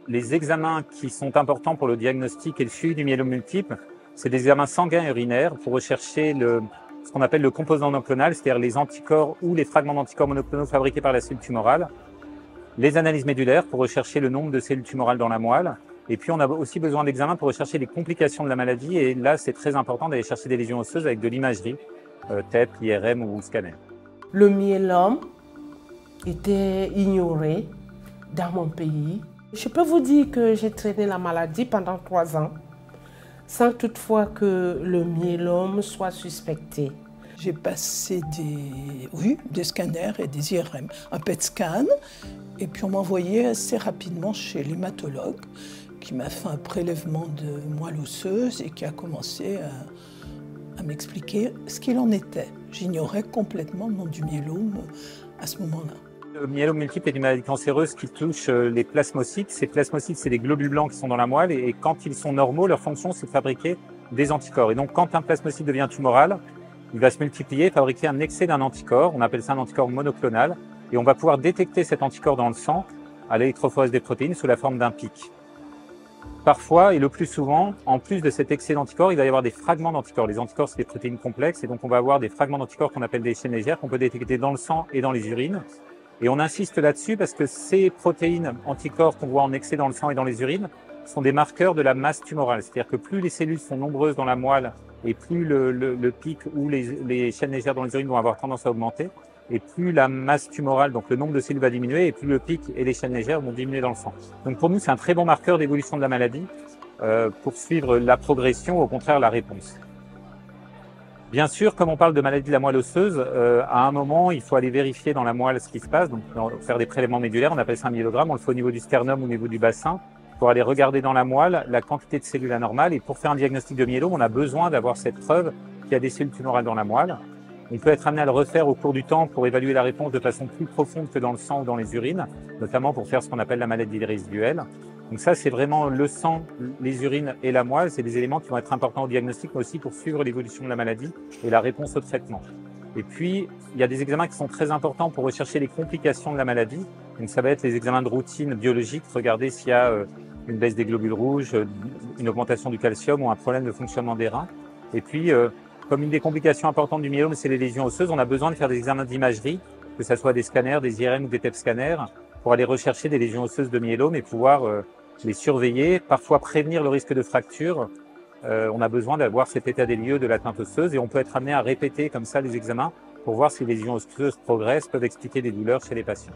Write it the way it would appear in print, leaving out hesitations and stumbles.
les examens qui sont importants pour le diagnostic et le suivi du myélome multiple, c'est des examens sanguins et urinaires pour rechercher ce qu'on appelle le composant monoclonal, c'est-à-dire les anticorps ou les fragments d'anticorps monoclonaux fabriqués par la cellule tumorale. Les analyses médulaires pour rechercher le nombre de cellules tumorales dans la moelle. Et puis, on a aussi besoin d'examens pour rechercher les complications de la maladie. Et là, c'est très important d'aller chercher des lésions osseuses avec de l'imagerie, TEP, IRM ou scanner. Le myélome était ignoré dans mon pays. Je peux vous dire que j'ai traîné la maladie pendant 3 ans, sans toutefois que le myélome soit suspecté. J'ai passé des scanners et des IRM, un PET scan, et puis on m'a envoyé assez rapidement chez l'hématologue qui m'a fait un prélèvement de moelle osseuse et qui a commencé à m'expliquer ce qu'il en était. J'ignorais complètement le nom du myélome à ce moment-là. Le myélome multiple est une maladie cancéreuse qui touche les plasmocytes. Ces plasmocytes, c'est des globules blancs qui sont dans la moelle et quand ils sont normaux, leur fonction, c'est de fabriquer des anticorps. Et donc, quand un plasmocyte devient tumoral, il va se multiplier et fabriquer un excès d'un anticorps. On appelle ça un anticorps monoclonal. Et on va pouvoir détecter cet anticorps dans le sang à l'électrophorèse des protéines sous la forme d'un pic. Parfois, et le plus souvent, en plus de cet excès d'anticorps, il va y avoir des fragments d'anticorps. Les anticorps, c'est des protéines complexes, et donc on va avoir des fragments d'anticorps qu'on appelle des chaînes légères, qu'on peut détecter dans le sang et dans les urines. Et on insiste là-dessus parce que ces protéines anticorps qu'on voit en excès dans le sang et dans les urines sont des marqueurs de la masse tumorale. C'est-à-dire que plus les cellules sont nombreuses dans la moelle, et plus le pic ou les chaînes légères dans les urines vont avoir tendance à augmenter, et plus la masse tumorale, donc le nombre de cellules va diminuer, et plus le pic et les chaînes légères vont diminuer dans le sang. Donc pour nous, c'est un très bon marqueur d'évolution de la maladie pour suivre la progression, au contraire la réponse. Bien sûr, comme on parle de maladie de la moelle osseuse, à un moment, il faut aller vérifier dans la moelle ce qui se passe, donc faire des prélèvements médulaires, on appelle ça un myélogramme, on le fait au niveau du sternum ou au niveau du bassin, pour aller regarder dans la moelle la quantité de cellules anormales. Et pour faire un diagnostic de myélome, on a besoin d'avoir cette preuve qu'il y a des cellules tumorales dans la moelle. On peut être amené à le refaire au cours du temps pour évaluer la réponse de façon plus profonde que dans le sang ou dans les urines, notamment pour faire ce qu'on appelle la maladie résiduelle. Donc ça, c'est vraiment le sang, les urines et la moelle, c'est des éléments qui vont être importants au diagnostic, mais aussi pour suivre l'évolution de la maladie et la réponse au traitement. Et puis, il y a des examens qui sont très importants pour rechercher les complications de la maladie. Donc ça va être les examens de routine biologique, regarder s'il y a une baisse des globules rouges, une augmentation du calcium ou un problème de fonctionnement des reins. Et puis, comme une des complications importantes du myélome, c'est les lésions osseuses, on a besoin de faire des examens d'imagerie, que ce soit des scanners, des IRM ou des TEP scanners, pour aller rechercher des lésions osseuses de myélome et pouvoir les surveiller, parfois prévenir le risque de fracture. On a besoin d'avoir cet état des lieux de l'atteinte osseuse et on peut être amené à répéter comme ça les examens pour voir si les lésions osseuses progressent, peuvent expliquer des douleurs chez les patients.